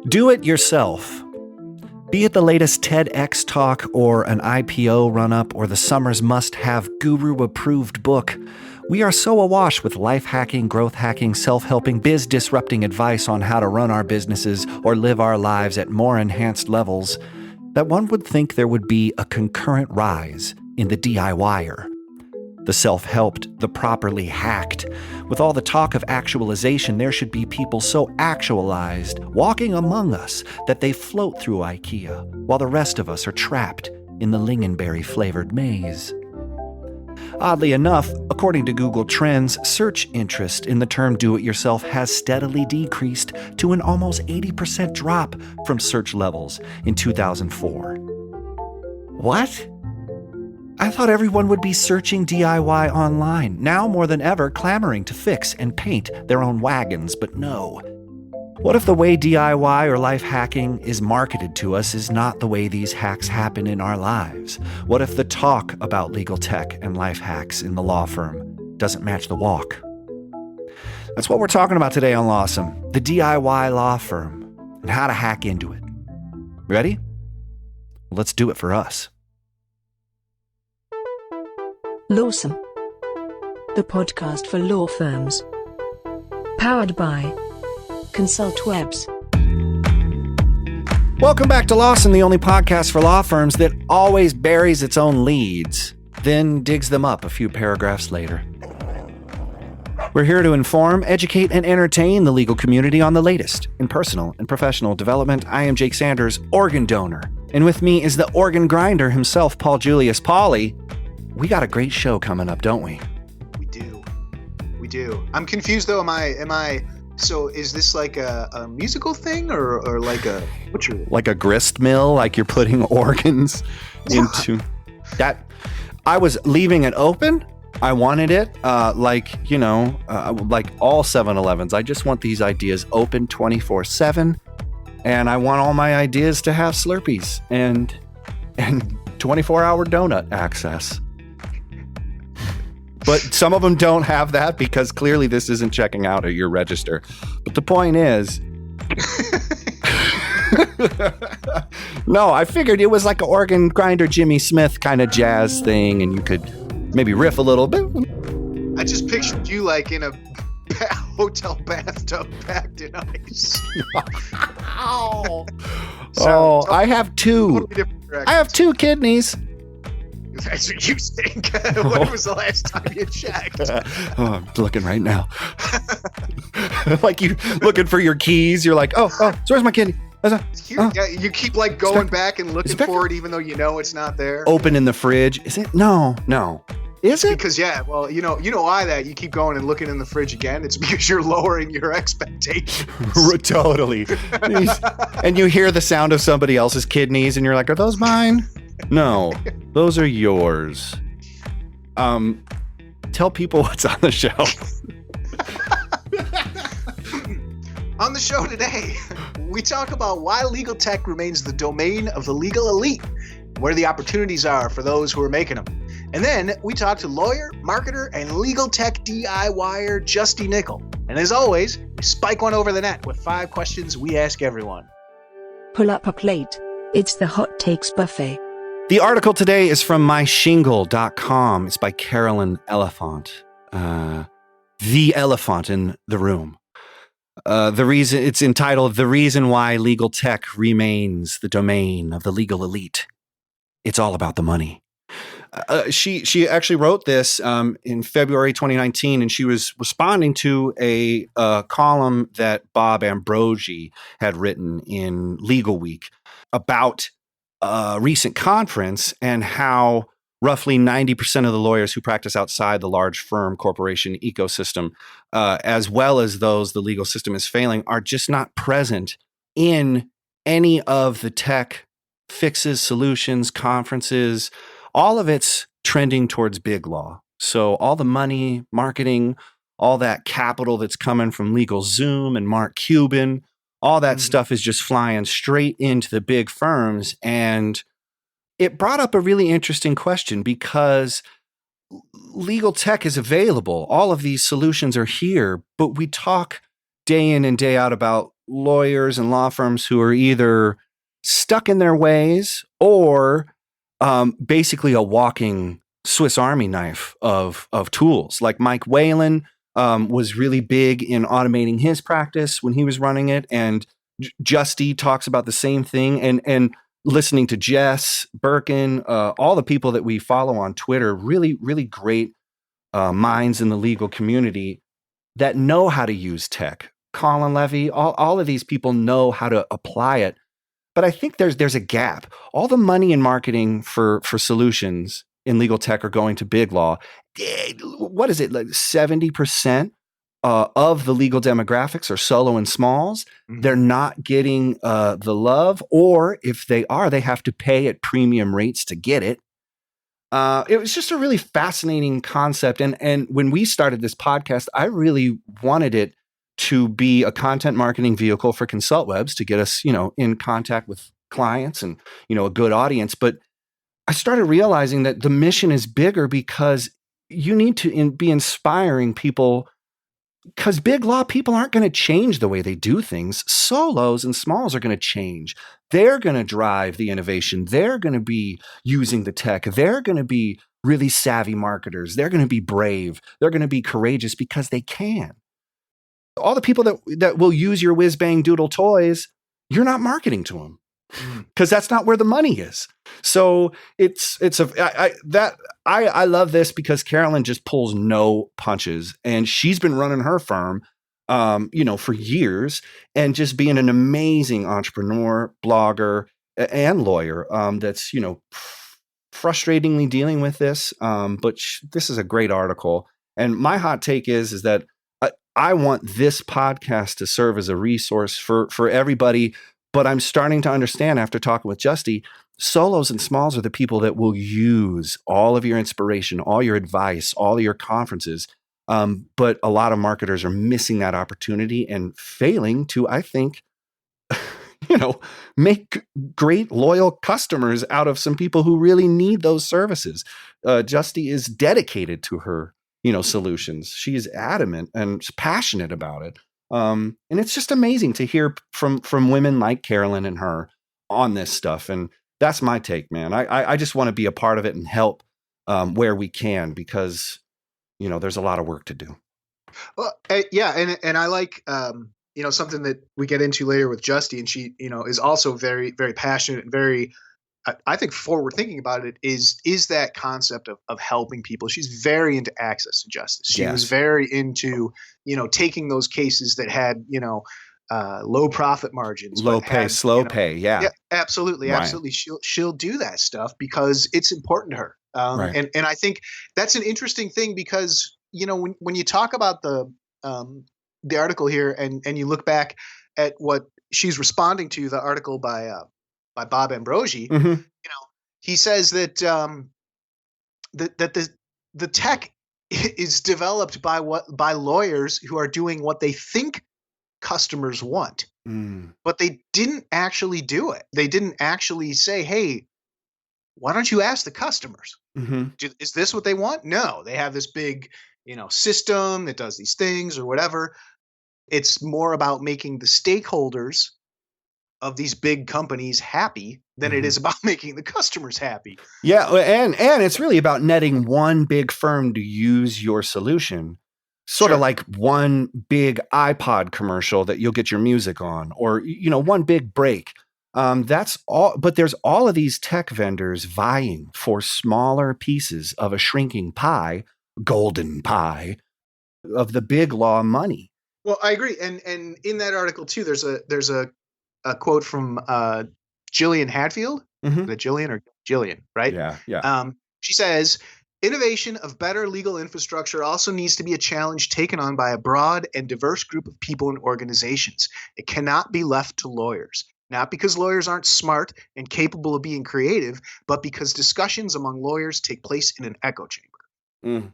Do it yourself. Be it the latest TEDx talk or an IPO run-up or the summer's must-have guru-approved book, we are so awash with life hacking, growth hacking, self-helping, biz-disrupting advice on how to run our businesses or live our lives at more enhanced levels that one would think there would be a concurrent rise in the DIYer. The self-helped, the properly hacked. With all the talk of actualization, there should be people so actualized, walking among us, that they float through IKEA, while the rest of us are trapped in the lingonberry-flavored maze. Oddly enough, according to Google Trends, search interest in the term do-it-yourself has steadily decreased to an almost 80% drop from search levels in 2004. What? I thought everyone would be searching DIY online, now more than ever clamoring to fix and paint their own wagons, but no. What if the way DIY or life hacking is marketed to us is not the way these hacks happen in our lives? What if the talk about legal tech and life hacks in the law firm doesn't match the walk? That's what we're talking about today on Lawsome, the DIY law firm, and how to hack into it. Ready? Well, let's do it for us. Lawsome, the podcast for law firms. Powered by ConsultWebs. Welcome back to Lawsome, the only podcast for law firms that always buries its own leads, then digs them up a few paragraphs later. We're here to inform, educate, and entertain the legal community on the latest in personal and professional development. I am Jake Sanders, organ donor. And with me is the organ grinder himself, Paul Julius. Paulie, we got a great show coming up, don't we? We do. I'm confused though. So is this like a musical thing or like a butcher? Like a grist mill, like you're putting organs into that. I was leaving it open. I wanted it like all 7-Elevens. I just want these ideas open 24/7, and I want all my ideas to have Slurpees and 24-hour donut access. But some of them don't have that because clearly this isn't checking out at your register. But the point is, no, I figured it was like an organ grinder Jimmy Smith kind of jazz thing, and you could maybe riff a little bit. I just pictured you like in a hotel bathtub packed in ice. I have two. I have two kidneys. That's what you think. When was the last time you checked? I'm looking right now. Like you looking for your keys. You're like, so where's my kidney? You keep like going back and looking for it even though you know it's not there. Open in the fridge. Is it? No. Is it? Because you know why that you keep going and looking in the fridge again. It's because you're lowering your expectations. Totally. And you hear the sound of somebody else's kidneys, and you're like, "Are those mine?" No, those are yours. Tell people what's on the show. On the show today, we talk about why legal tech remains the domain of the legal elite, where the opportunities are for those who are making them. And then we talk to lawyer, marketer, and legal tech DIYer Justie Nicol. And as always, we spike one over the net with 5 questions we ask everyone. Pull up a plate. It's the Hot Takes Buffet. The article today is from myshingle.com. It's by Carolyn Elephant. The elephant in the room. It's entitled "The Reason Why Legal Tech Remains the Domain of the Legal Elite." It's all about the money. She actually wrote this in February 2019, and she was responding to a column that Bob Ambrogi had written in Legal Week about a recent conference and how roughly 90% of the lawyers who practice outside the large firm corporation ecosystem, as well as those the legal system is failing, are just not present in any of the tech fixes, solutions, conferences. All of it's trending towards big law. So all the money, marketing, all that capital that's coming from LegalZoom and Mark Cuban, all that stuff is just flying straight into the big firms. And it brought up a really interesting question because legal tech is available. All of these solutions are here, but we talk day in and day out about lawyers and law firms who are either stuck in their ways or basically a walking Swiss Army knife of tools. Like Mike Whalen was really big in automating his practice when he was running it, and Justie talks about the same thing. And listening to Jess Birkin, all the people that we follow on Twitter, really, really great minds in the legal community that know how to use tech. Colin Levy, all of these people know how to apply it. But I think there's a gap. All the money in marketing for solutions in legal tech are going to big law. What is it, like 70% of the legal demographics are solo and smalls? Mm-hmm. They're not getting the love, or if they are, they have to pay at premium rates to get it. It was just a really fascinating concept. And when we started this podcast, I really wanted it to be a content marketing vehicle for ConsultWebs to get us, in contact with clients and, a good audience. But I started realizing that the mission is bigger because you need to be inspiring people, because big law people aren't going to change the way they do things. Solos and smalls are going to change. They're going to drive the innovation. They're going to be using the tech. They're going to be really savvy marketers. They're going to be brave. They're going to be courageous because they can. All the people that will use your whiz bang doodle toys, you're not marketing to them because that's not where the money is. So I love this because Carolyn just pulls no punches, and she's been running her firm, for years, and just being an amazing entrepreneur, blogger, and lawyer. That's frustratingly dealing with this, but this is a great article. And my hot take is that I want this podcast to serve as a resource for everybody, but I'm starting to understand after talking with Justie, solos and smalls are the people that will use all of your inspiration, all your advice, all of your conferences. But a lot of marketers are missing that opportunity and failing to, I think, make great loyal customers out of some people who really need those services. Justie is dedicated to her solutions. She is adamant and passionate about it. And it's just amazing to hear from women like Carolyn and her on this stuff. And that's my take, man. I just want to be a part of it and help where we can, because, there's a lot of work to do. Well, yeah. And I like, something that we get into later with Justie, and she, is also very, very passionate and very, I think, forward thinking about it is that concept of helping people. She's very into access to justice. She was very into, taking those cases that had, low profit margins, low pay, slow pay. Yeah, absolutely. Right. Absolutely. She'll do that stuff because it's important to her. Right. And I think that's an interesting thing because, when you talk about the article here and you look back at what she's responding to, the article by Bob Ambrogi, mm-hmm. He says that that the tech is developed by lawyers who are doing what they think customers want, but they didn't actually do it. They didn't actually say, "Hey, why don't you ask the customers? Mm-hmm. Is this what they want?" No, they have this big, system that does these things or whatever. It's more about making the stakeholders of these big companies happy than it is about making the customers happy. Yeah, and it's really about netting one big firm to use your solution. Sort of like one big iPod commercial that you'll get your music on, or one big break. That's all. But there's all of these tech vendors vying for smaller pieces of a shrinking pie, golden pie, of the big law money. Well, I agree, and in that article too, there's a quote from Jillian Hadfield. Mm-hmm. The Jillian or Jillian, right? Yeah. She says, "Innovation of better legal infrastructure also needs to be a challenge taken on by a broad and diverse group of people and organizations. It cannot be left to lawyers. Not because lawyers aren't smart and capable of being creative, but because discussions among lawyers take place in an echo chamber." And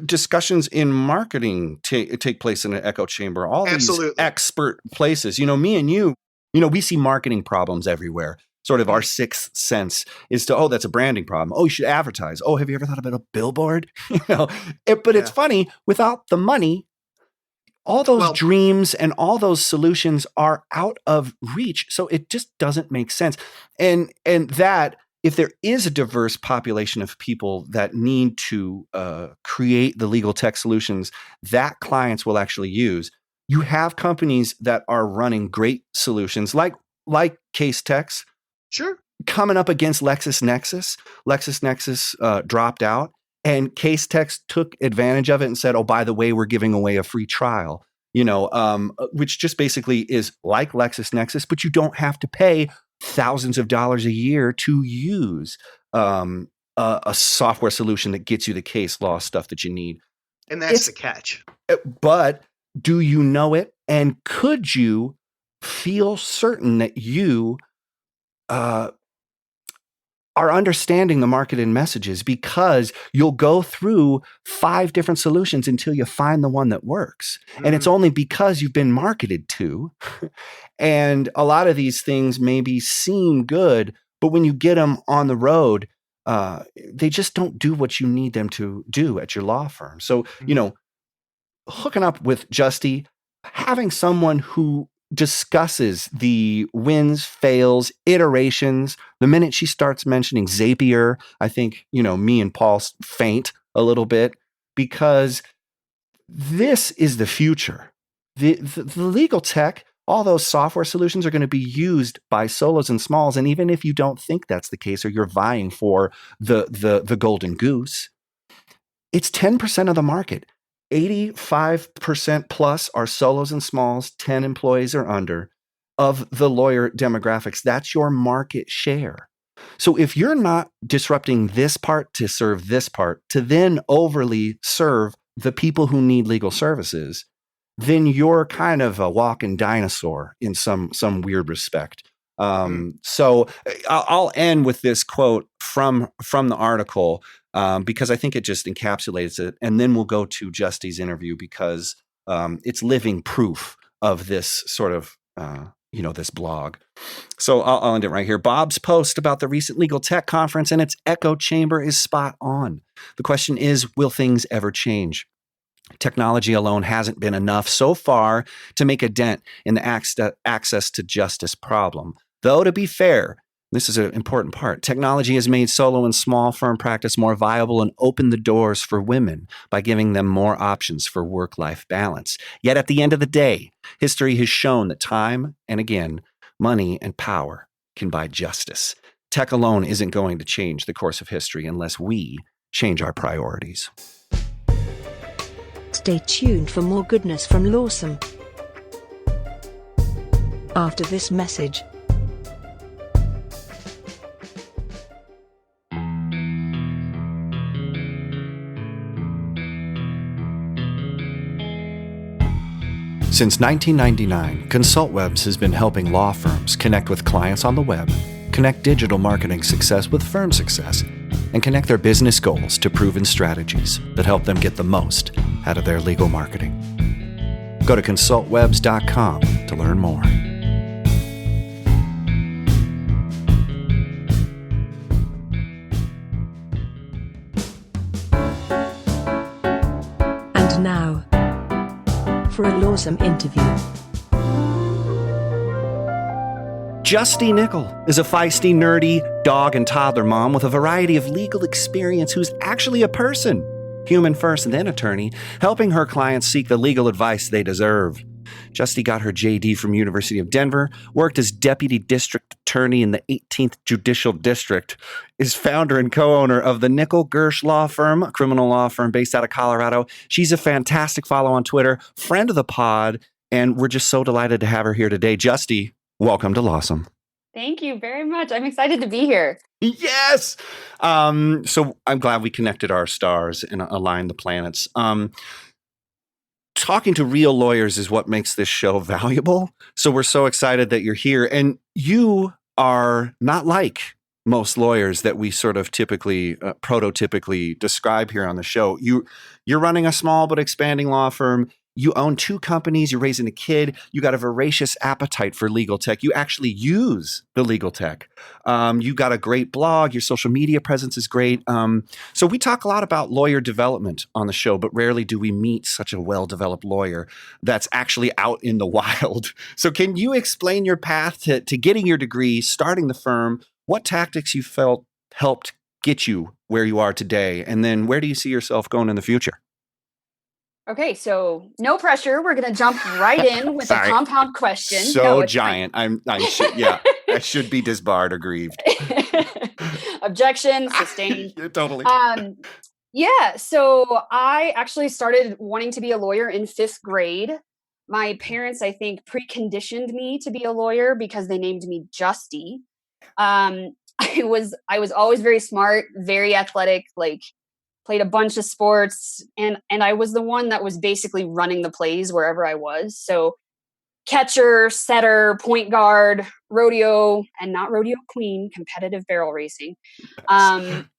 discussions in marketing take place in an echo chamber. All Absolutely. These expert places. Me and you, we see marketing problems everywhere. Sort of our sixth sense is to, that's a branding problem. Oh, you should advertise. Oh, have you ever thought about a billboard? But it's funny, without the money, all those Well- dreams and all those solutions are out of reach. So it just doesn't make sense. And that if there is a diverse population of people that need to create the legal tech solutions that clients will actually use, you have companies that are running great solutions like Case Techs Sure. coming up against LexisNexis. LexisNexis dropped out, and Case Techs took advantage of it and said, "Oh, by the way, we're giving away a free trial." Which just basically is like LexisNexis, but you don't have to pay thousands of dollars a year to use a software solution that gets you the case law stuff that you need. And that's the catch. But do you know it? And could you feel certain that you are understanding the market and messages? Because you'll go through 5 different solutions until you find the one that works. And it's only because you've been marketed to. And a lot of these things maybe seem good, but when you get them on the road, they just don't do what you need them to do at your law firm. So, hooking up with Justie, having someone who discusses the wins, fails, iterations. The minute she starts mentioning Zapier, I think, me and Paul faint a little bit, because this is the future. The legal tech, all those software solutions are going to be used by solos and smalls. And even if you don't think that's the case, or you're vying for the golden goose, it's 10% of the market. 85% plus are solos and smalls, 10 employees or under of the lawyer demographics. That's your market share. So if you're not disrupting this part to serve this part, to then overly serve the people who need legal services, then you're kind of a walking dinosaur in some weird respect. So I'll end with this quote from the article, because I think it just encapsulates it. And then we'll go to Justie's interview, because it's living proof of this sort of, this blog. So I'll end it right here. Bob's post about the recent legal tech conference and its echo chamber is spot on. The question is, will things ever change? Technology alone hasn't been enough so far to make a dent in the access to justice problem. Though, to be fair, this is an important part. Technology has made solo and small firm practice more viable and opened the doors for women by giving them more options for work-life balance. Yet at the end of the day, history has shown that time and again, money and power can buy justice. Tech alone isn't going to change the course of history unless we change our priorities. Stay tuned for more goodness from Lawsome. After this message. Since 1999, ConsultWebs has been helping law firms connect with clients on the web, connect digital marketing success with firm success, and connect their business goals to proven strategies that help them get the most out of their legal marketing. Go to consultwebs.com to learn more. And now, for a Lawsome interview. Justie Nicol is a feisty, nerdy dog and toddler mom with a variety of legal experience who's actually a person, human first and then attorney, helping her clients seek the legal advice they deserve. Justie got her JD from University of Denver, worked as deputy district attorney in the 18th Judicial District, is founder and co-owner of the Nicol Gersh Law Firm, a criminal law firm based out of Colorado. She's a fantastic follow on Twitter, friend of the pod, and we're just so delighted to have her here today. Justie, welcome to Lawsome. Thank you very much. I'm excited to be here. Yes. So I'm glad we connected our stars and aligned the planets. Talking to real lawyers is what makes this show valuable. So we're so excited that you're here. And you are not like most lawyers that we sort of typically, prototypically describe here on the show. You're running a small but expanding law firm. you own 2 companies, you're raising a kid, you got a voracious appetite for legal tech. You actually use the legal tech. You got a great blog, your social media presence is great. So we talk a lot about lawyer development on the show, but rarely do we meet such a well-developed lawyer that's actually out in the wild. So can you explain your path to getting your degree, starting the firm, what tactics you felt helped get you where you are today, and then where do you see yourself going in the future? Okay, so no pressure. We're going to jump right in with a Sorry. compound question. So No, it's giant. I should be disbarred or grieved. fine. Objection, sustained. Yeah, totally. Yeah, so I actually started wanting to be a lawyer in 5th grade. My parents, I think, preconditioned me to be a lawyer because they named me Justie. I was always very smart, very athletic, like played a bunch of sports, and I was the one that was basically running the plays wherever I was. So catcher, setter, point guard, rodeo, and not rodeo queen, competitive barrel racing. Um,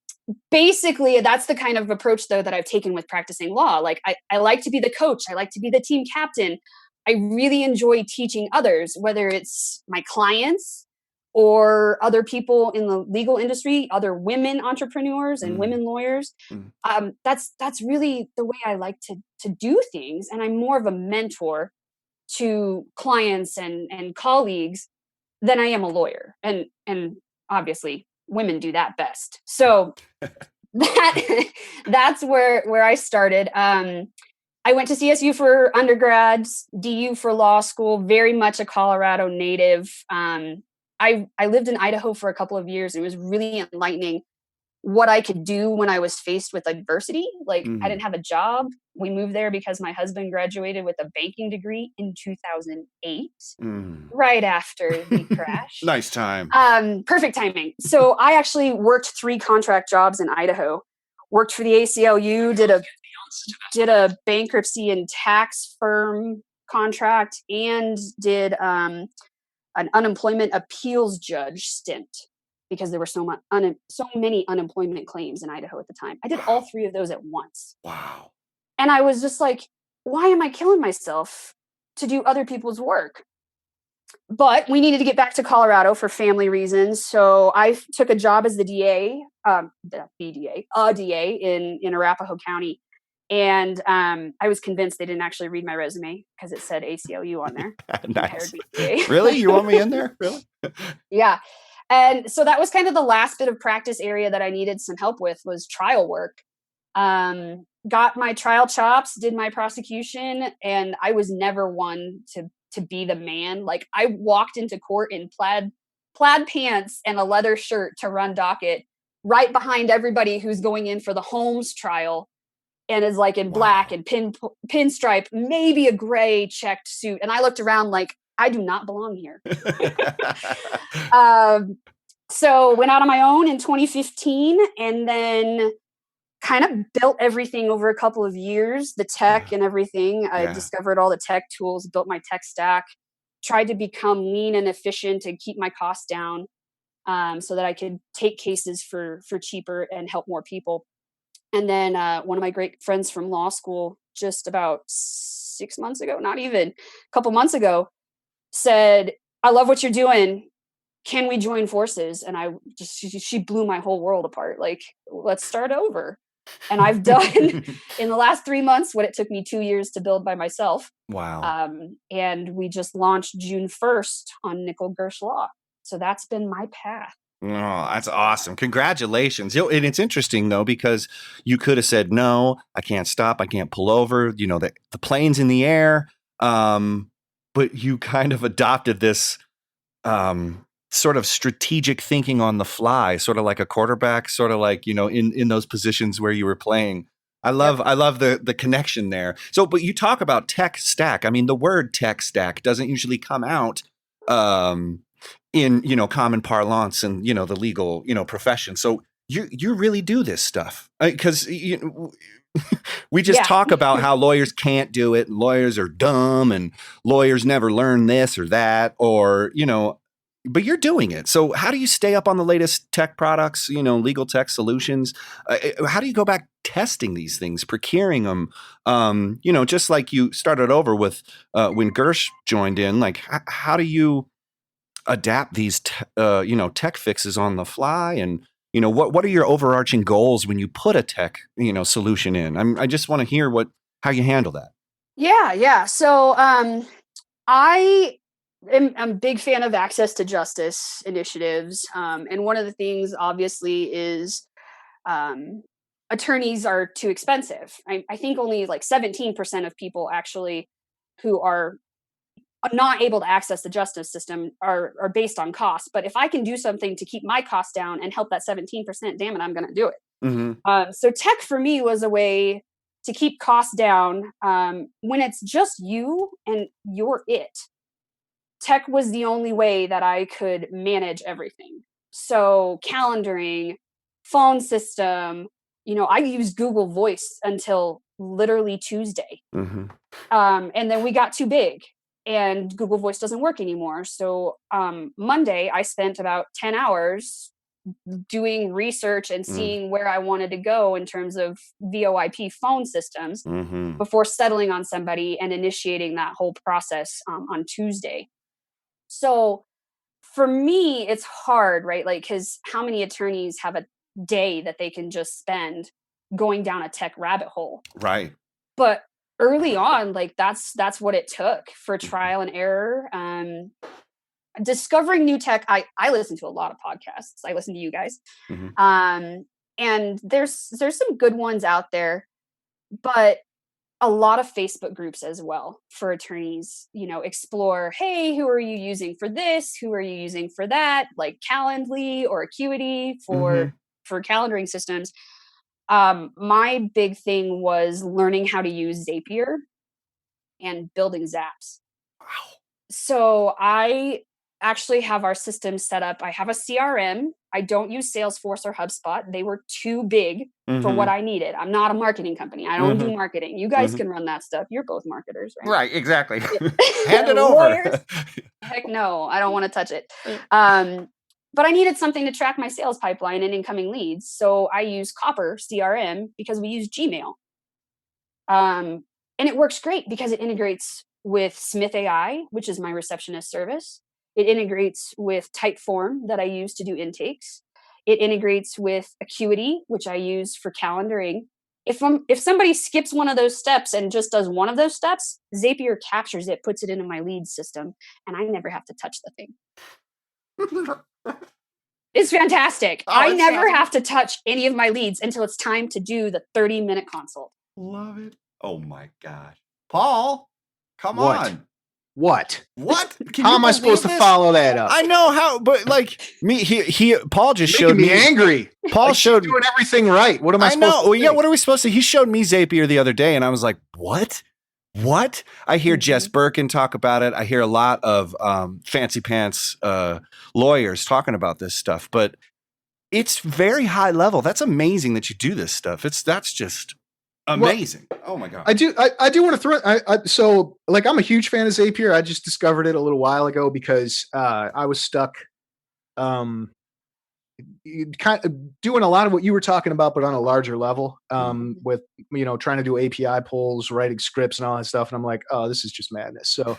Basically, that's the kind of approach though that I've taken with practicing law. Like I like to be the coach, I like to be the team captain. I really enjoy teaching others, whether it's my clients or other people in the legal industry, other women entrepreneurs and Mm, women lawyers. mm, That's really the way I like to do things, and I'm more of a mentor to clients and colleagues than I am a lawyer. And obviously women do that best. So that that's where I started. I went to CSU for undergrads, DU for law school, very much a Colorado native. I lived in Idaho for a couple of years. And it was really enlightening what I could do when I was faced with adversity. Like I mm, didn't have a job. We moved there because my husband graduated with a banking degree in 2008, mm. right after the crash. Nice time. Perfect timing. So I actually worked 3 contract jobs in Idaho. Worked for the ACLU, did a bankruptcy and tax firm contract, and did an unemployment appeals judge stint because there were so many unemployment claims in Idaho at the time. I did all Wow. 3 of those at once. Wow. And I was just like, why am I killing myself to do other people's work? But we needed to get back to Colorado for family reasons. So I took a job as the DA, a DA in Arapahoe County. And I was convinced they didn't actually read my resume because it said ACLU on there. They hired Nice. me DA. Really? You want me in there? Really? Yeah. And so that was kind of the last bit of practice area that I needed some help with was trial work. Got my trial chops, did my prosecution, and I was never one to be the man. Like I walked into court in plaid pants and a leather shirt to run docket right behind everybody who's going in for the Holmes trial and is like in black Wow. and pinstripe, maybe a gray checked suit. And I looked around like I do not belong here. Um, so went out on my own in 2015 and then kind of built everything over a couple of years, the tech Yeah. and everything. I Yeah. discovered all the tech tools, built my tech stack, tried to become lean and efficient and keep my costs down so that I could take cases for cheaper and help more people. And then one of my great friends from law school, just about 6 months ago, not even a couple months ago, said, "I love what you're doing. Can we join forces?" And she blew my whole world apart. Like, let's start over. And I've done in the last 3 months what it took me 2 years to build by myself. Wow. And we just launched June 1st on Nicol Gersh Law. So that's been my path. Oh, that's awesome. Congratulations. And it's interesting though, because you could have said, no, I can't stop. I can't pull over. The plane's in the air. But you kind of adopted this sort of strategic thinking on the fly, sort of like a quarterback, sort of like, in those positions where you were playing. I Yep. love the connection there. So, but you talk about tech stack. I mean, the word tech stack doesn't usually come out in common parlance and the legal profession. So you really do this stuff because we just Yeah. talk about how lawyers can't do it, and lawyers are dumb, and lawyers never learn this or that, or but you're doing it. So how do you stay up on the latest tech products, legal tech solutions? How do you go back testing these things, procuring them? Just like you started over with when Gersh joined in, like how do you adapt these, tech fixes on the fly? And, what are your overarching goals when you put a tech, solution in? I just want to hear how you handle that. Yeah. So I am I'm a big fan of access to justice initiatives. And one of the things, obviously, is um, attorneys are too expensive. I think only like 17% of people actually who are not able to access the justice system are based on cost. But if I can do something to keep my costs down and help that 17%, damn it, I'm going to do it. Mm-hmm. So tech for me was a way to keep costs down when it's just you and you're it. Tech was the only way that I could manage everything. So calendaring, phone system, I used Google Voice until literally Tuesday. Mm-hmm. And then we got too big and Google Voice doesn't work anymore. So Monday, I spent about 10 hours doing research and seeing where I wanted to go in terms of VoIP phone systems before settling on somebody and initiating that whole process on Tuesday. So for me, it's hard, right? Like, because how many attorneys have a day that they can just spend going down a tech rabbit hole? Right. But early on, like that's what it took for trial and error. Discovering new tech, I listen to a lot of podcasts. I listen to you guys. And there's some good ones out there, but a lot of Facebook groups as well for attorneys, explore, hey, who are you using for this? Who are you using for that? Like Calendly or Acuity for calendaring systems. My big thing was learning how to use Zapier and building Zaps. Wow. So I actually have our system set up. I have a CRM. I don't use Salesforce or HubSpot. They were too big for what I needed. I'm not a marketing company. I don't do marketing. You guys can run that stuff. You're both marketers, right? Right, exactly. Hand it over. Heck no, I don't want to touch it. But I needed something to track my sales pipeline and incoming leads. So I use Copper CRM because we use Gmail. And it works great because it integrates with Smith AI, which is my receptionist service. It integrates with Typeform that I use to do intakes. It integrates with Acuity, which I use for calendaring. If somebody skips one of those steps and just does one of those steps, Zapier captures it, puts it into my lead system, and I never have to touch the thing. It's fantastic. I never have to touch any of my leads until it's time to do the 30-minute consult. Love it. Oh my gosh. Paul, come on. What? How am I supposed to follow that up? I know how, but like me, Paul just showed me angry. Paul showed doing everything right. What am I supposed to know. Yeah, what are we supposed to? He showed me Zapier the other day, and I was like, what? What? I hear Jess Birkin talk about it. I hear a lot of fancy pants lawyers talking about this stuff, but it's very high level. That's amazing that you do this stuff. That's just amazing. Well, oh my God. I do want to throw so like I'm a huge fan of Zapier. I just discovered it a little while ago because I was stuck kind of doing a lot of what you were talking about, but on a larger level with, trying to do API pulls, writing scripts and all that stuff. And I'm like, oh, this is just madness. So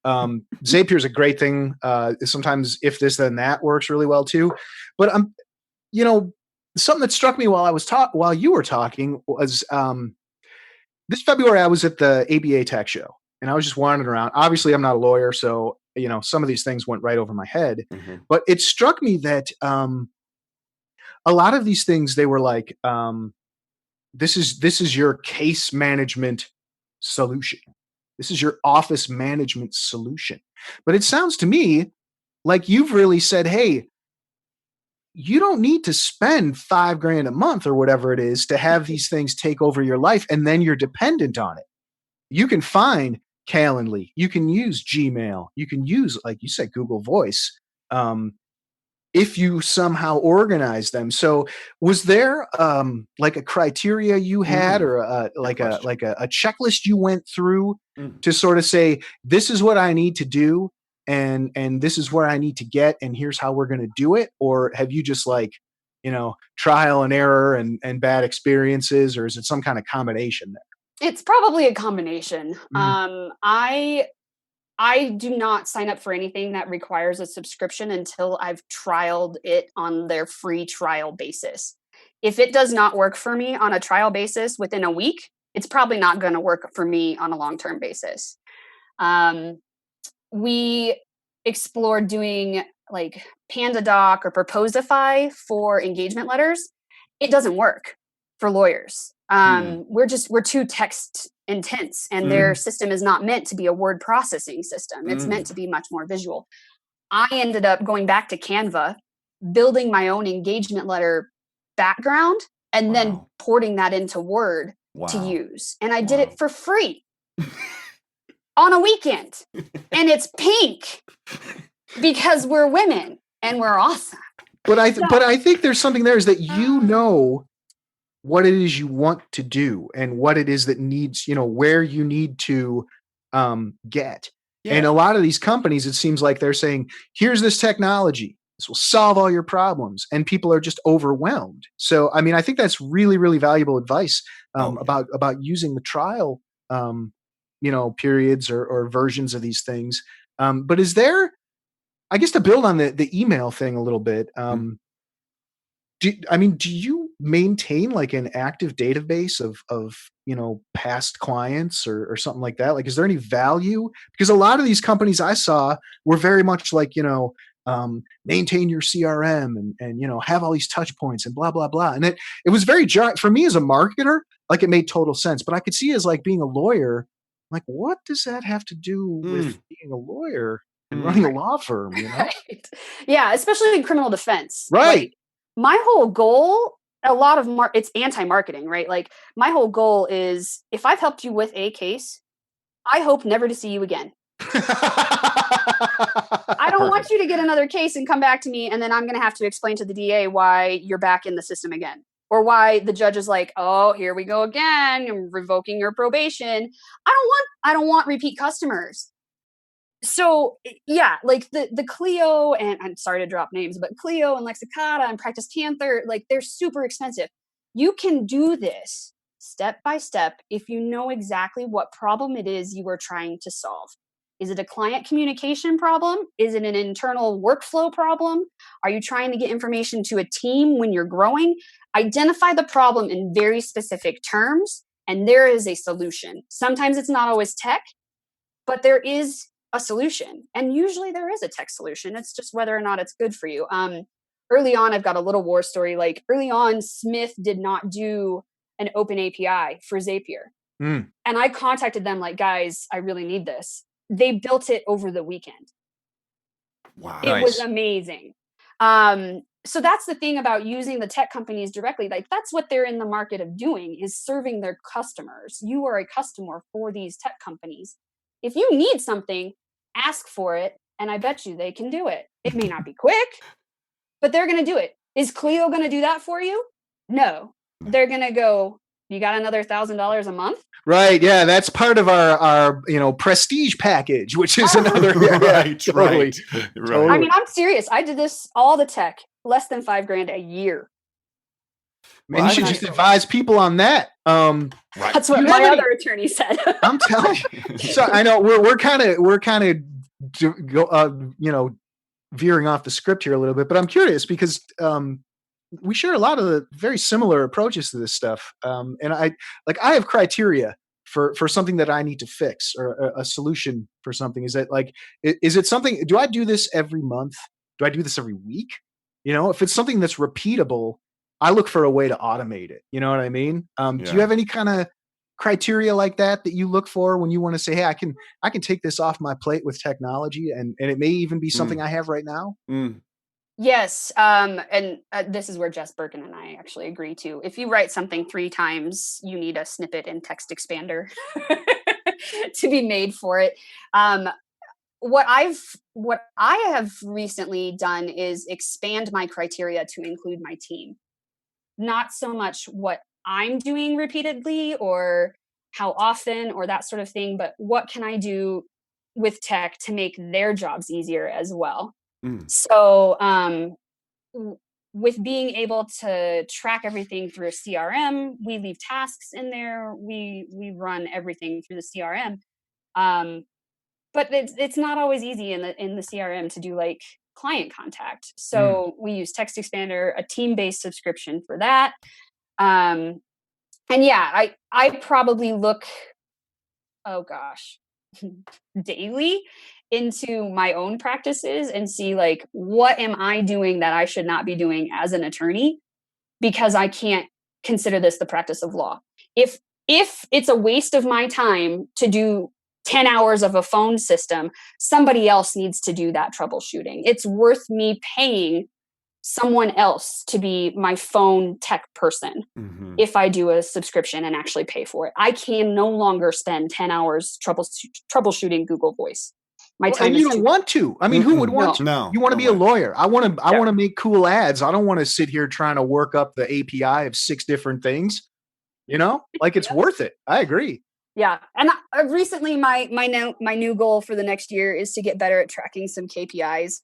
Zapier is a great thing. Sometimes if this, then that works really well too. But something that struck me while you were talking was this February I was at the ABA Tech Show and I was just wandering around. Obviously, I'm not a lawyer, so some of these things went right over my head. But it struck me that a lot of these things, they were like, this is your case management solution. This is your office management solution. But it sounds to me like you've really said, hey, you don't need to spend $5,000 a month or whatever it is to have these things take over your life. And then you're dependent on it. You can find Calendly. You can use Gmail. You can use, like you said, Google Voice. If you somehow organize them. So was there like a criteria you had or a checklist you went through to sort of say, this is what I need to do and this is where I need to get, and here's how we're going to do it? Or have you just like, trial and error and bad experiences, or is it some kind of combination there? It's probably a combination. Mm. I do not sign up for anything that requires a subscription until I've trialed it on their free trial basis. If it does not work for me on a trial basis within a week, it's probably not going to work for me on a long-term basis. We explored doing like PandaDoc or Proposify for engagement letters. It doesn't work for lawyers. We're too text intense, and their system is not meant to be a word processing system. It's meant to be much more visual. I ended up going back to Canva, building my own engagement letter background, and then porting that into Word to use. And I did it for free on a weekend. And it's pink because we're women and we're awesome. But I think there's something there is that what it is you want to do and what it is that needs, where you need to get. Yeah. And a lot of these companies, it seems like they're saying, here's this technology. This will solve all your problems. And people are just overwhelmed. So, I mean, I think that's really, really valuable advice about using the trial, periods or versions of these things. But is there, I guess, to build on the email thing a little bit, do you maintain like an active database of past clients or something like that? Like, is there any value? Because a lot of these companies I saw were very much like, maintain your CRM and have all these touch points and blah, blah, blah. And it was very jarring for me as a marketer. Like, it made total sense, but I could see as like being a lawyer, like, what does that have to do with being a lawyer and running a law firm? Right. Yeah, especially in criminal defense. Right. Like, my whole goal, a lot of it's anti-marketing, right? Like, my whole goal is, if I've helped you with a case, I hope never to see you again. I don't want you to get another case and come back to me, and then I'm going to have to explain to the DA why you're back in the system again, or why the judge is like, oh, here we go again, I'm revoking your probation. I don't want repeat customers. So yeah, like the Clio, and I'm sorry to drop names, but Clio and Lexicata and Practice Panther, like, they're super expensive. You can do this step by step if you know exactly what problem it is you are trying to solve. Is it a client communication problem? Is it an internal workflow problem? Are you trying to get information to a team when you're growing? Identify the problem in very specific terms, and there is a solution. Sometimes it's not always tech, but there is a solution. And usually there is a tech solution. It's just whether or not it's good for you. Early on, I've got a little war story. Like, early on, Smith did not do an open API for Zapier. And I contacted them like, guys, I really need this. They built it over the weekend. Wow. It was amazing. So that's the thing about using the tech companies directly. Like, that's what they're in the market of doing, is serving their customers. You are a customer for these tech companies. If you need something, ask for it, and I bet you they can do it. It may not be quick, but they're going to do it. Is Clio going to do that for you? No. They're going to go, you got another $1,000 a month? Right. Yeah. That's part of our prestige package, which is another. Right. Totally. Right. I mean, I'm serious. I did this, all the tech, less than $5,000 a year. Man, you should just advise people on that. Right. That's what my other attorney said. I'm telling you. So I know we're kind of veering off the script here a little bit, but I'm curious because we share a lot of the very similar approaches to this stuff. And I have criteria for something that I need to fix, or a solution for something. Is it something, do I do this every month? Do I do this every week? If it's something that's repeatable, I look for a way to automate it. You know what I mean? Do you have any kind of criteria like that you look for when you want to say, hey, I can take this off my plate with technology, and it may even be something I have right now? Yes. And this is where Jess Birkin and I actually agree too. If you write something 3 times, you need a snippet in Text Expander to be made for it. What I have recently done is expand my criteria to include my team. Not so much what I'm doing repeatedly or how often or that sort of thing, but what can I do with tech to make their jobs easier as well. Mm. So with being able to track everything through a CRM, we leave tasks in there. We run everything through the CRM. But it's not always easy in the CRM to do like client contact. So we use Text Expander, a team-based subscription for that. And yeah, I probably look, oh gosh, daily into my own practices and see like, what am I doing that I should not be doing as an attorney, because I can't consider this the practice of law. If it's a waste of my time to do 10 hours of a phone system, somebody else needs to do that troubleshooting. It's worth me paying someone else to be my phone tech person if I do a subscription and actually pay for it. I can no longer spend 10 hours troubleshooting Google Voice. My time and is you don't want to. I mean, who would want to? No. You want to be a lawyer. I want to make cool ads. I don't want to sit here trying to work up the API of 6 different things. You know, like it's worth it. I agree. Yeah. And recently my new goal for the next year is to get better at tracking some KPIs.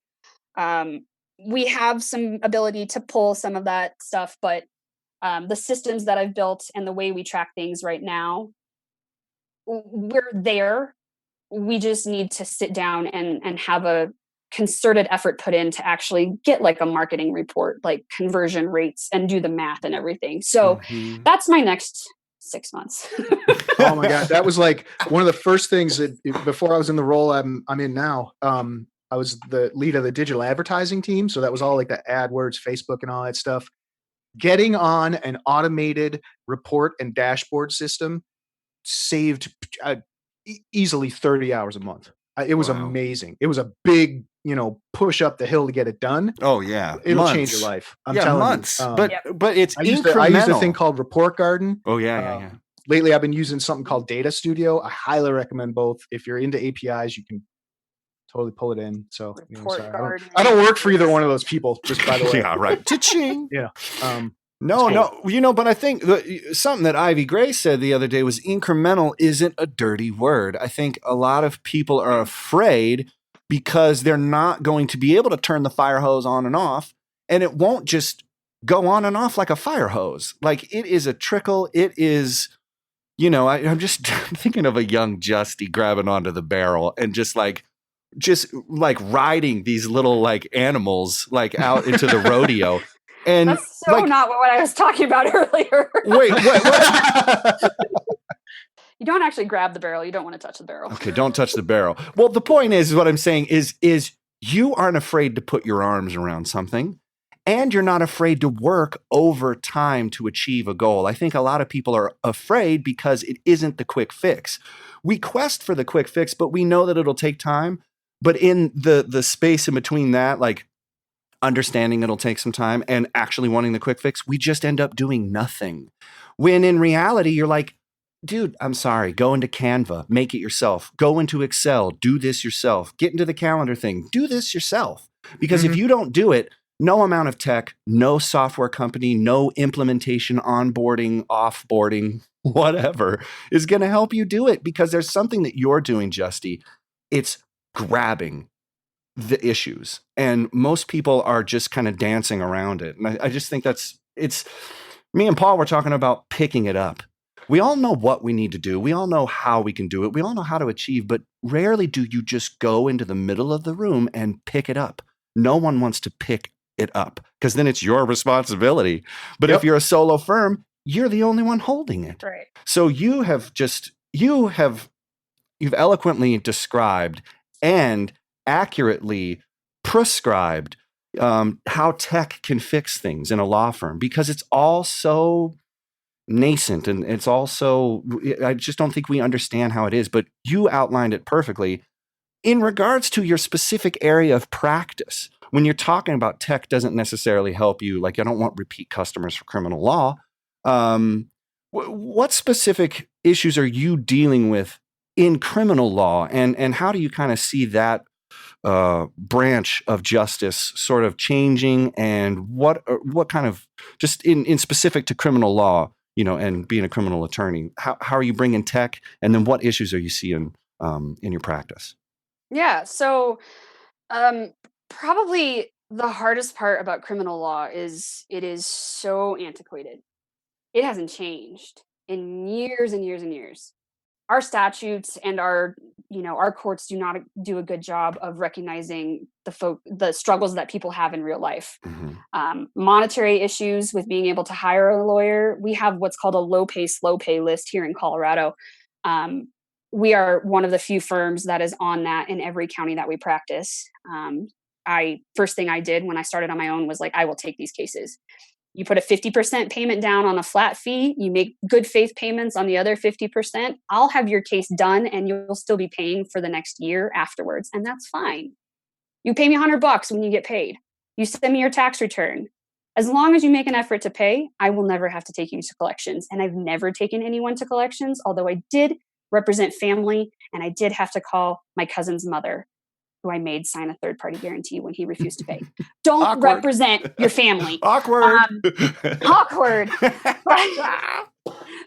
We have some ability to pull some of that stuff, but the systems that I've built and the way we track things right now, we're there. We just need to sit down and have a concerted effort put in to actually get like a marketing report, like conversion rates, and do the math and everything. So that's my next 6 months. Oh my God. That was like one of the first things that before I was in the role I'm in now. I was the lead of the digital advertising team. So that was all like the AdWords, Facebook, and all that stuff. Getting on an automated report and dashboard system saved easily 30 hours a month. It was amazing. It was a big, push up the hill to get it done. Oh yeah. It'll change your life. I'm telling months. you. But it's incremental. I used a thing called Report Garden. Oh yeah. Lately I've been using something called Data Studio. I highly recommend both. If you're into APIs, you can totally pull it in. So I don't work for either one of those people, just by the way. Yeah, right. Cha-ching. Yeah. No, but I think something that Ivy Gray said the other day was incremental isn't a dirty word. I think a lot of people are afraid because they're not going to be able to turn the fire hose on and off, and it won't just go on and off like a fire hose. Like it is a trickle. It is, I'm just thinking of a young Justie grabbing onto the barrel and just like riding these little like animals like out into the rodeo. And that's so not what I was talking about earlier. Wait, what? You don't actually grab the barrel. You don't want to touch the barrel. Okay, don't touch the barrel. Well, the point is what I'm saying is you aren't afraid to put your arms around something, and you're not afraid to work over time to achieve a goal. I think a lot of people are afraid because it isn't the quick fix. We quest for the quick fix, but we know that it'll take time. But in the space in between that, like understanding it'll take some time and actually wanting the quick fix, we just end up doing nothing. When in reality, you're like, dude, I'm sorry, go into Canva, make it yourself. Go into Excel, do this yourself. Get into the calendar thing, do this yourself. Because if you don't do it, no amount of tech, no software company, no implementation, onboarding, offboarding, whatever is going to help you do it, because there's something that you're doing, Justie. It's grabbing the issues, and most people are just kind of dancing around it. And I just think it's me and Paul were talking about picking it up. We all know what we need to do. We all know how we can do it. We all know how to achieve, but rarely do you just go into the middle of the room and pick it up. No one wants to pick it up because then it's your responsibility. But if you're a solo firm, you're the only one holding it. Right. So you've eloquently described and accurately prescribed how tech can fix things in a law firm, because it's all so nascent and it's also, I just don't think we understand how it is, but you outlined it perfectly in regards to your specific area of practice. When you're talking about tech doesn't necessarily help you, like I don't want repeat customers for criminal law. What specific issues are you dealing with in criminal law, and how do you kind of see that branch of justice sort of changing, and what kind of, just in specific to criminal law, and being a criminal attorney, how are you bringing tech, and then what issues are you seeing in your practice? Yeah. So, um, probably the hardest part about criminal law is it is so antiquated. It hasn't changed in years and years and years. Our statutes and our courts do not do a good job of recognizing the struggles that people have in real life. Mhm. Monetary issues with being able to hire a lawyer. We have what's called a low pay, slow pay list here in Colorado. Um, we are one of the few firms that is on that in every county that we practice. I first thing I did when I started on my own was like, I will take these cases. You put a 50% payment down on a flat fee, you make good faith payments on the other 50%. I'll have your case done and you'll still be paying for the next year afterwards. And that's fine. You pay me $100 when you get paid. You send me your tax return. As long as you make an effort to pay, I will never have to take you to collections. And I've never taken anyone to collections, although I did represent family and I did have to call my cousin's mother, who I made sign a third party guarantee when he refused to pay. Don't Awkward. represent your family. Awkward. Awkward.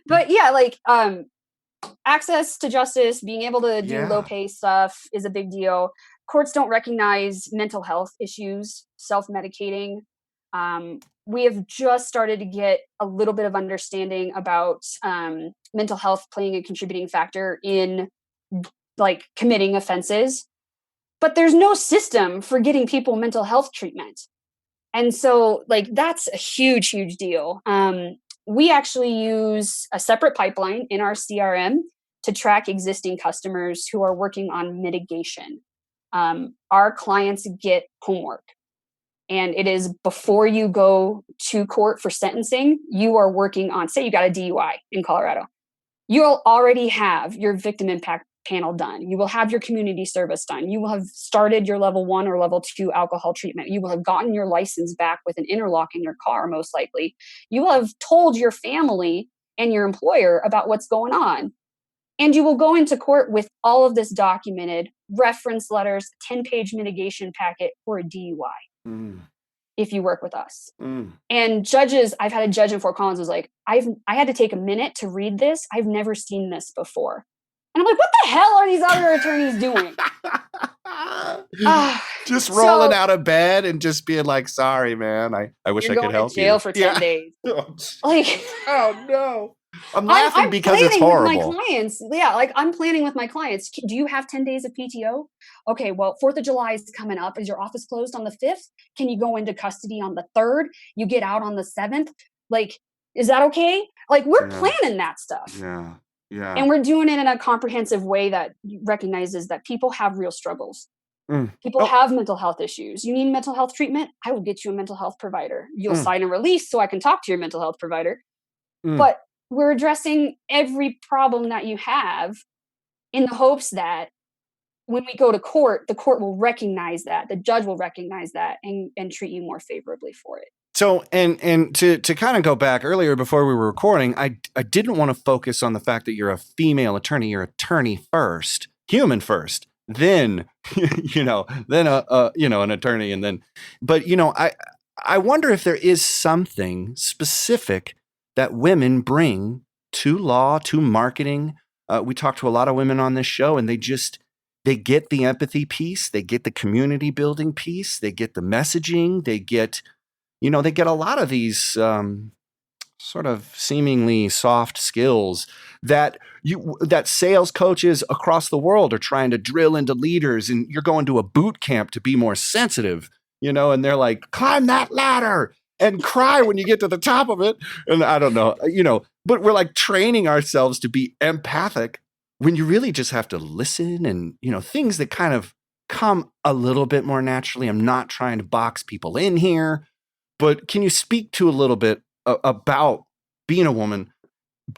But yeah, like access to justice, being able to do low pay stuff is a big deal. Courts don't recognize mental health issues, self-medicating. We have just started to get a little bit of understanding about mental health playing a contributing factor in like committing offenses, but there's no system for getting people mental health treatment. And so like that's a huge, huge deal. We actually use a separate pipeline in our CRM to track existing customers who are working on mitigation. Our clients get homework, and it is before you go to court for sentencing, you are working on, say you got a DUI in Colorado. You'll already have your victim impact panel done. You will have your community service done. You will have started your level 1 or level 2 alcohol treatment. You will have gotten your license back with an interlock in your car, most likely. You will have told your family and your employer about what's going on. And you will go into court with all of this documented, reference letters, 10-page mitigation packet for a DUI. If you work with us. And judges, I've had a judge in Fort Collins was like, I had to take a minute to read this. I've never seen this before. And I'm like, what the hell are these other attorneys doing? Just rolling out of bed and just being like, sorry, man. I wish I could help you. You're going to jail for 10 days. Like, oh no. I'm laughing because it's horrible. horrible. With my clients, yeah, like I'm planning with my clients. Do you have 10 days of PTO? Okay, well, 4th of July is coming up. Is your office closed on the 5th? Can you go into custody on the 3rd? You get out on the 7th? Like, is that okay? Like, we're planning that stuff. Yeah. Yeah. And we're doing it in a comprehensive way that recognizes that people have real struggles. People have mental health issues. You need mental health treatment? I will get you a mental health provider. You'll sign a release so I can talk to your mental health provider. But we're addressing every problem that you have in the hopes that when we go to court, the court will recognize that, the judge will recognize that and treat you more favorably for it. So, and to kind of go back earlier before we were recording, I didn't want to focus on the fact that you're a female attorney. You're attorney first, human first, then, then an attorney. And then, but, I wonder if there is something specific that women bring to law, to marketing. We talk to a lot of women on this show, and they get the empathy piece, they get the community building piece, they get the messaging, they get a lot of these sort of seemingly soft skills that sales coaches across the world are trying to drill into leaders, and you're going to a boot camp to be more sensitive, and they're like, climb that ladder and cry when you get to the top of it. And I don't know, but we're like training ourselves to be empathic when you really just have to listen and, things that kind of come a little bit more naturally. I'm not trying to box people in here, but can you speak to a little bit about being a woman,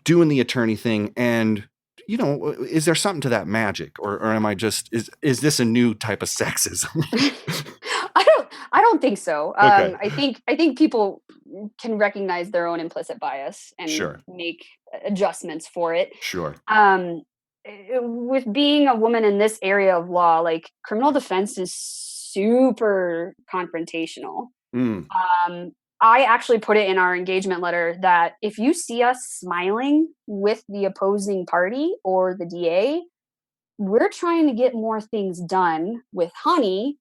doing the attorney thing? And, is there something to that magic, or am I just, is this a new type of sexism? I don't think so. Okay. I think people can recognize their own implicit bias and make adjustments for it. Sure. With being a woman in this area of law, like criminal defense is super confrontational. I actually put it in our engagement letter that if you see us smiling with the opposing party or the DA, we're trying to get more things done with honey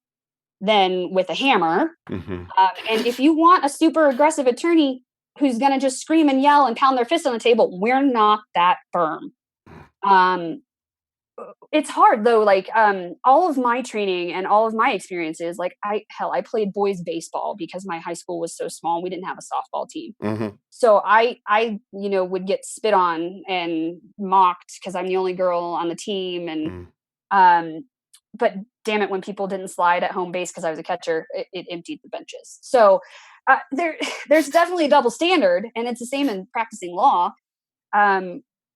than with a hammer. Mhm. And if you want a super aggressive attorney who's going to just scream and yell and pound their fist on the table, we're not that firm. It's hard though. Like, all of my training and all of my experiences, like I played boys baseball because my high school was so small. We didn't have a softball team. Mhm. So I, would get spit on and mocked because I'm the only girl on the team. And, but damn it, when people didn't slide at home base because I was a catcher, it emptied the benches. So there's definitely a double standard, and it's the same in practicing law.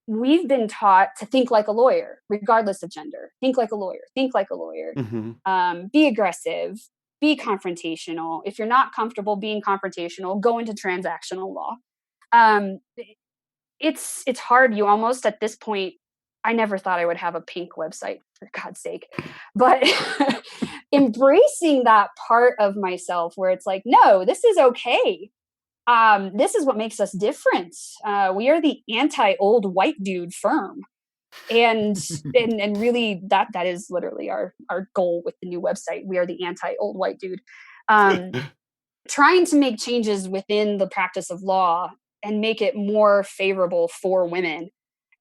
We've been taught to think like a lawyer, regardless of gender. Think like a lawyer. Think like a lawyer. Mhm. Be aggressive. Be confrontational. If you're not comfortable being confrontational, go into transactional law. It's hard. You almost at this point. I never thought I would have a pink website, for God's sake, but embracing that part of myself where it's like, no, this is okay. This is what makes us different. We are the anti-old white dude firm. And really that is literally our goal with the new website. We are the anti-old white dude. Trying to make changes within the practice of law and make it more favorable for women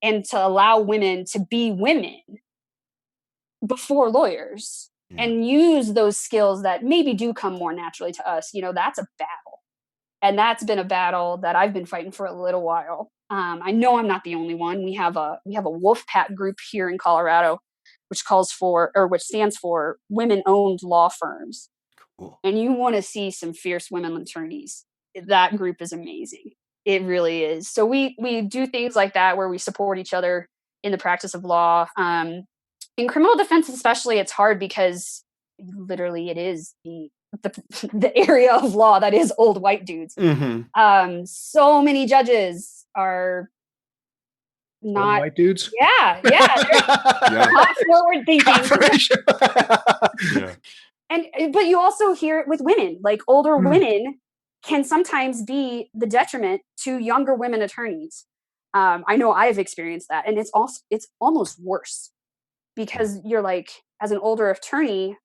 and to allow women to be women before lawyers and use those skills that maybe do come more naturally to us. That's a battle. And that's been a battle that I've been fighting for a little while. I know I'm not the only one. We have a wolf pack group here in Colorado, which stands for women-owned law firms. Cool. And you want to see some fierce women attorneys. That group is amazing. It really is. So we do things like that where we support each other in the practice of law. In criminal defense, especially, it's hard because literally it is the area of law that is old white dudes. So many judges are not old white dudes. Yeah, they're not forward thinking. But you also hear it with women. Like older women can sometimes be the detriment to younger women attorneys. I know I've experienced that, and it's almost worse because you're like, as an older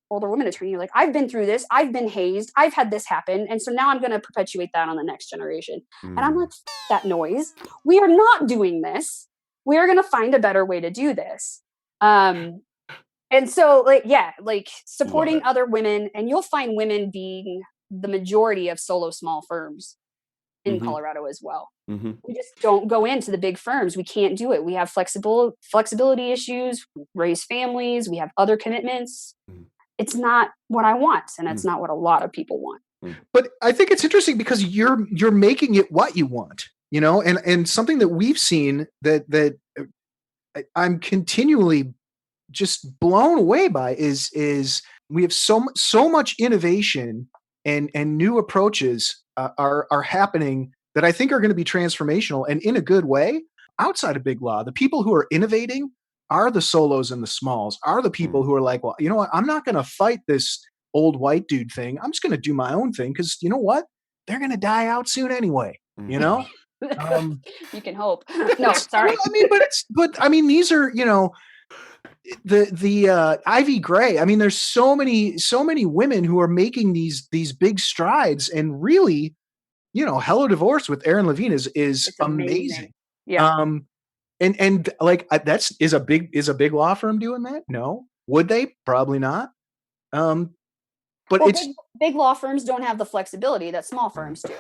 woman attorney, you're like, I've been through this, I've been hazed, I've had this happen, and so now I'm going to perpetuate that on the next generation. And I'm like, that noise. We are not doing this. We are going to find a better way to do this. And so, supporting other women, and you'll find women being the majority of solo small firms in Colorado as well. We just don't go into the big firms. We can't do it. We have flexibility issues, we raise families, we have other commitments. It's not what I want, and it's not what a lot of people want. But I think it's interesting because you're making it what you want, and something that we've seen that I'm continually just blown away by is we have so much innovation and new approaches are happening that I think are going to be transformational and in a good way outside of big law. The people who are innovating are the solos and the smalls, are the people who are like, well, you know what? I'm not going to fight this old white dude thing. I'm just going to do my own thing because you know what? They're going to die out soon anyway, You can hope. No, sorry. I mean, these are, the Ivy Gray. I mean, there's so many women who are making these big strides, and really, Hello Divorce with Erin Levine is amazing. Yeah. And like is a big law firm doing that? No. Would they? Probably not. But big law firms don't have the flexibility that small firms do.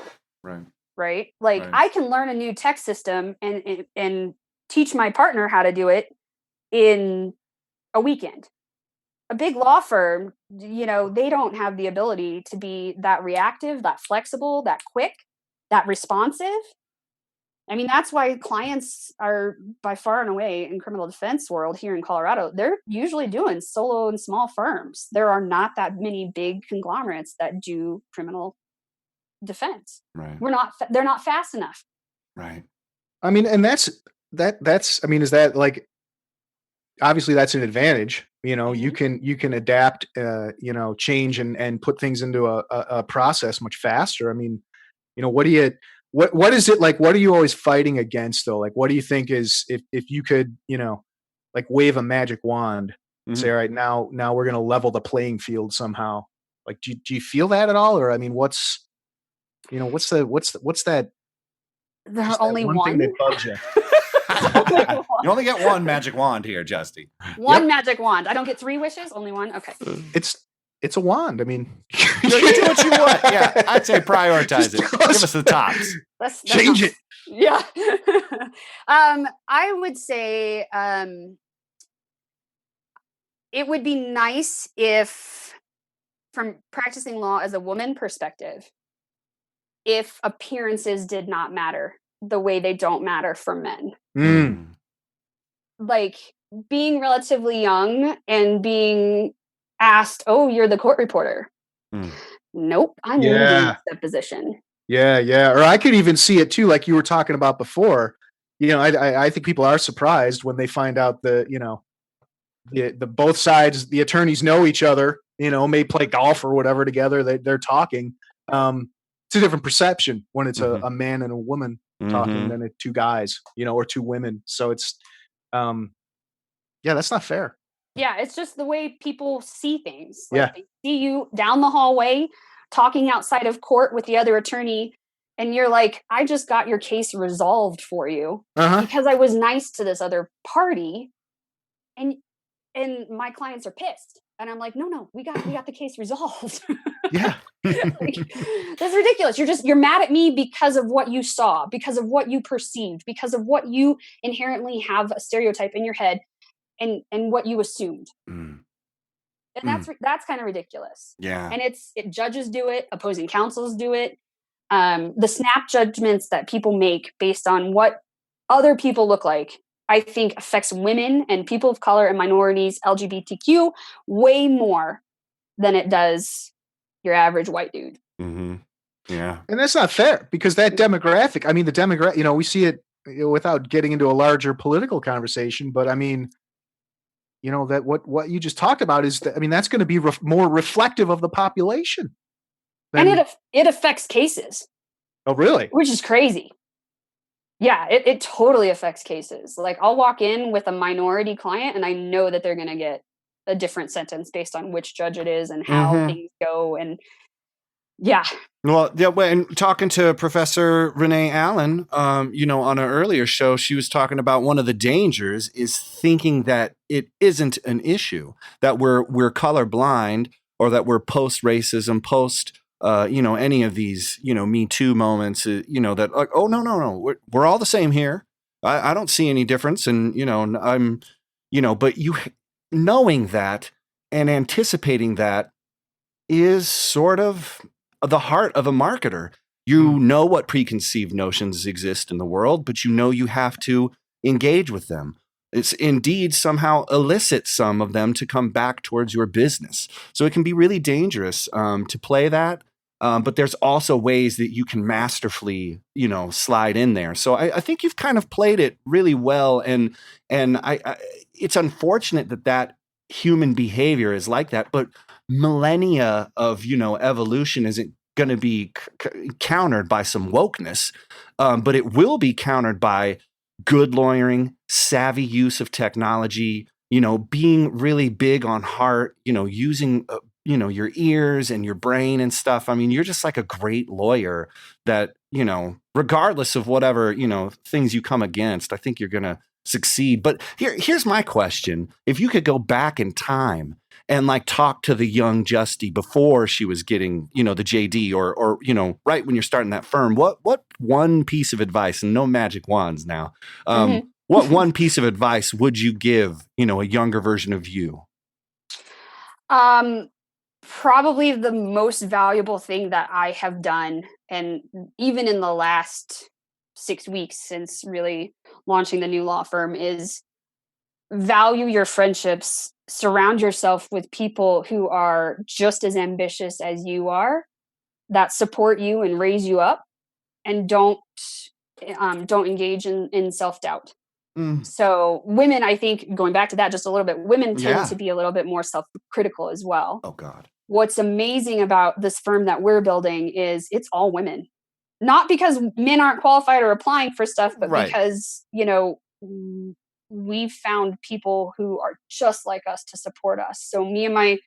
Right. Like I can learn a new tech system and teach my partner how to do it in a weekend. A big law firm, they don't have the ability to be that reactive, that flexible, that quick, that responsive. I mean, that's why clients are by far and away in criminal defense world here in Colorado. They're usually doing solo and small firms. There are not that many big conglomerates that do criminal defense. Right. They're not fast enough. Right. I mean, and that's, I mean, is that like, obviously that's an advantage, you can adapt, change and put things into a process much faster. I mean, what is it like? What are you always fighting against though? Like, what do you think is, if you could, like wave a magic wand, Mhm. say, all right, now we're going to level the playing field somehow. Like, do you feel that at all? Or, I mean, what's that, There just are that only one thing one. that bugs you? You only get one magic wand here, Justie. One magic wand. I don't get 3 wishes, only one. Okay. It's a wand. I mean, You do what you want. Yeah, I'd say prioritize Just it. Give us the tops. That's change it. Yeah. I would say it would be nice if, from practicing law as a woman perspective, if appearances did not matter the way they don't matter for men. Mm. Like being relatively young and being asked, "Oh, you're the court reporter." Mm. Nope, I'm leading this deposition. Yeah. Or I could even see it too, like you were talking about before. You know, I think people are surprised when they find out that, you know, the both sides, the attorneys know each other, you know, may play golf or whatever together. They're talking. It's a different perception when it's Mhm. a man and a woman Mhm. talking than 2 guys, you know, or 2 women. So it's, yeah, that's not fair. Yeah, it's just the way people see things. Yeah. Like they see you down the hallway talking outside of court with the other attorney, and you're like, "I just got your case resolved for you Uh-huh. because I was nice to this other party." And my clients are pissed. And I'm like, "No, we got the case resolved." Yeah. Like, that's ridiculous. You're mad at me because of what you saw, because of what you perceived, because of what you inherently have a stereotype in your head and what you assumed. Mm. And that's kind of ridiculous. Yeah. And judges do it, opposing counsels do it. The snap judgments that people make based on what other people look like, I think affects women and people of color and minorities, LGBTQ, way more than it does your average white dude. Mm-hmm. Yeah. And that's not fair because that demographic, I mean, you know, we see it, you know, without getting into a larger political conversation, but I mean, you know, that what you just talked about is that, I mean, that's going to be more reflective of the population. And it affects cases. Oh, really? Which is crazy. Yeah, it totally affects cases. Like I'll walk in with a minority client and I know that they're going to get a different sentence based on which judge it is and how things go. And yeah. Well, yeah. When talking to Professor Renee Allen, you know, on an earlier show, she was talking about one of the dangers is thinking that it isn't an issue, that we're colorblind or that we're post racism, post, you know, any of these, you know, Me Too moments, you know, that like, oh no, we're all the same here. I don't see any difference, and you know, I'm, you know, but you knowing that and anticipating that is sort of the heart of a marketer. You know what preconceived notions exist in the world, but you know you have to engage with them. It's indeed somehow elicit some of them to come back towards your business. So it can be really dangerous to play that. But there's also ways that you can masterfully, you know, slide in there. So I think you've kind of played it really well. And I it's unfortunate that human behavior is like that, but millennia of, you know, evolution isn't going to be countered by some wokeness, but it will be countered by good lawyering, savvy use of technology, you know, being really big on heart, you know, using, you know, your ears and your brain and stuff. I mean, you're just like a great lawyer that, you know, regardless of whatever, you know, things you come against, I think you're going to succeed. But here's my question. If you could go back in time and like talk to the young Justie before she was getting, you know, the JD or, you know, right when you're starting that firm, what one piece of advice, and no magic wands now, what one piece of advice would you give, you know, a younger version of you? Probably the most valuable thing that I have done, and even in the last 6 weeks since really launching the new law firm, is value your friendships. Surround yourself with people who are just as ambitious as you are, that support you and raise you up, and don't engage in self-doubt. So women, I think, going back to that just a little bit, women tend to be a little bit more self-critical as well. Oh God. What's amazing about this firm that we're building is it's all women. Not because men aren't qualified or applying for stuff, but because, you know, we've found people who are just like us to support us. So me and my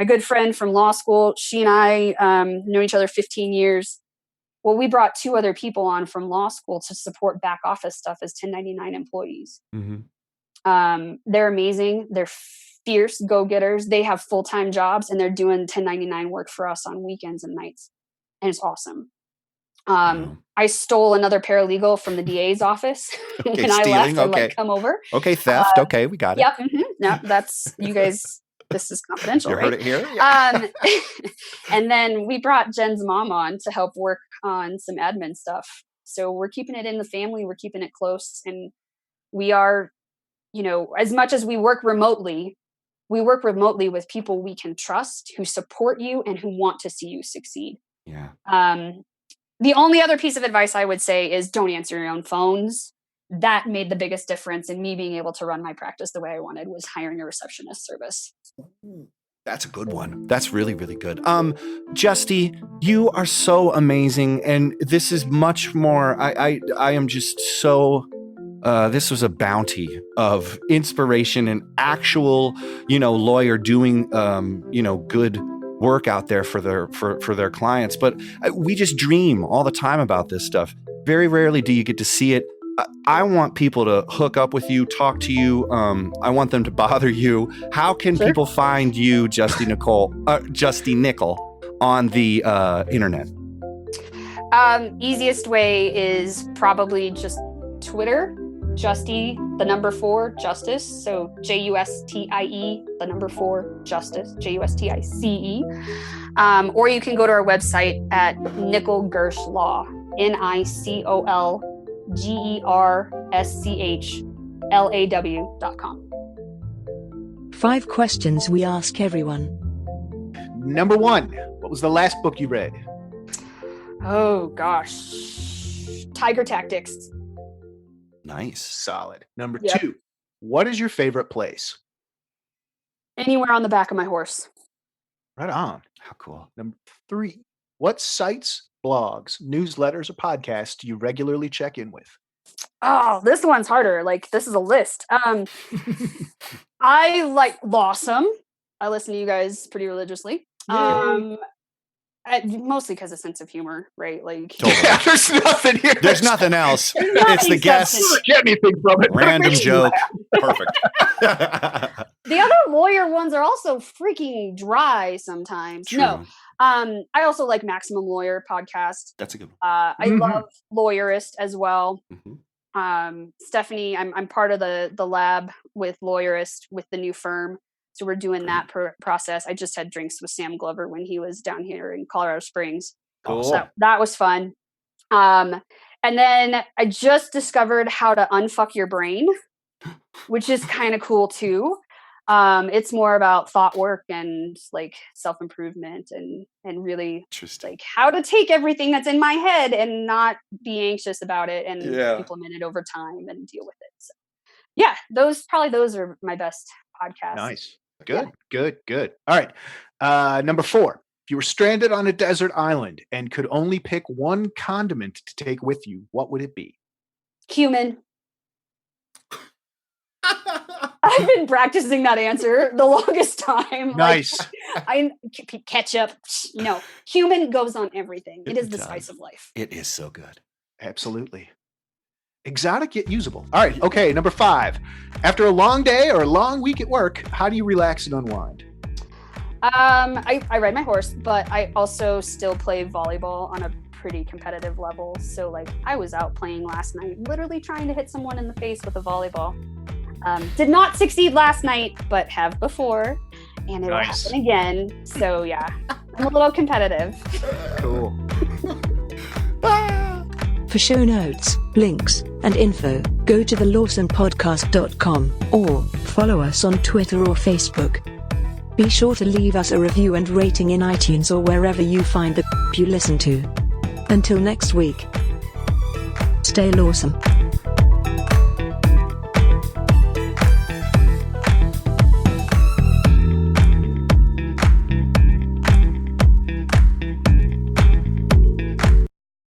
good friend from law school, she and I know each other 15 years. Well, we brought 2 other people on from law school to support back office stuff as 1099 employees. They're amazing. They're fierce go-getters. They have full-time jobs and they're doing 1099 work for us on weekends and nights. And it's awesome. I stole another paralegal from the DA's office Okay, when I stealing, left and okay. like come over. Okay, theft. Okay, we got it. Yep. No, that's you guys. This is confidential, You right? heard it here? Yeah. And then we brought Jen's mom on to help work on some admin stuff. So we're keeping it in the family. We're keeping it close. And we are, you know, as much as we work remotely with people we can trust, who support you and who want to see you succeed. Yeah. The only other piece of advice I would say is don't answer your own phones. That made the biggest difference in me being able to run my practice the way I wanted, was hiring a receptionist service. That's a good one. That's really, really good. Justie, you are so amazing. And this is much more, I am just so, this was a bounty of inspiration and actual, lawyer doing, good work out there for their clients. But we just dream all the time about this stuff. Very rarely do you get to see it. I want people to hook up with you, talk to you. I want them to bother you. How can people find you, Justie Nicol, on the internet? Easiest way is probably just Twitter, Justie, 4, Justice. So JUSTIE, 4, Justice, JUSTICE. Or you can go to our website at Nicol Gersch Law, NicolGerschLaw.com. 5 questions we ask everyone. Number 1, what was the last book you read? Oh gosh, Tiger Tactics. Nice. Solid. Number Yep. 2, what is your favorite place? Anywhere on the back of my horse. Right on. How cool. Number 3, what sites, blogs, newsletters, or podcasts do you regularly check in with? Oh, this one's harder. Like, this is a list. I like Lawsome. I listen to you guys pretty religiously. Mostly because of sense of humor, right? Like, Totally. There's nothing here. There's nothing else. There's It's nothing the guests. substantive. Get anything from it. Random joke. Perfect. The other lawyer ones are also freaking dry sometimes. True. No. I also like Maximum Lawyer podcast. That's a good one. I love Lawyerist as well. Mhm. Stephanie, I'm part of the lab with Lawyerist with the new firm. So we're doing that process. I just had drinks with Sam Glover when he was down here in Colorado Springs. Cool. So that was fun. And then I just discovered how to unfuck your brain, which is kind of cool too. It's more about thought work and like self-improvement and really Interesting. like how to take everything that's in my head and not be anxious about it and implement it over time and deal with it. So yeah, those are my best podcasts. Nice. Good. All right. Number 4, if you were stranded on a desert island and could only pick one condiment to take with you, what would it be? Cumin. I've been practicing that answer the longest time. Nice. Ketchup. No, cumin goes on everything. It is the does. spice of life. It is so good. Absolutely. Exotic yet usable. All right. Okay. Number 5. After a long day or a long week at work, how do you relax and unwind? I ride my horse, but I also still play volleyball on a pretty competitive level. So like I was out playing last night, literally trying to hit someone in the face with a volleyball. Did not succeed last night, but have before, and it will happen again. So yeah, I'm a little competitive. Cool. For show notes, links, and info, go to thelawsomepodcast.com or follow us on Twitter or Facebook. Be sure to leave us a review and rating in iTunes or wherever you find the you listen to. Until next week, stay lawsome.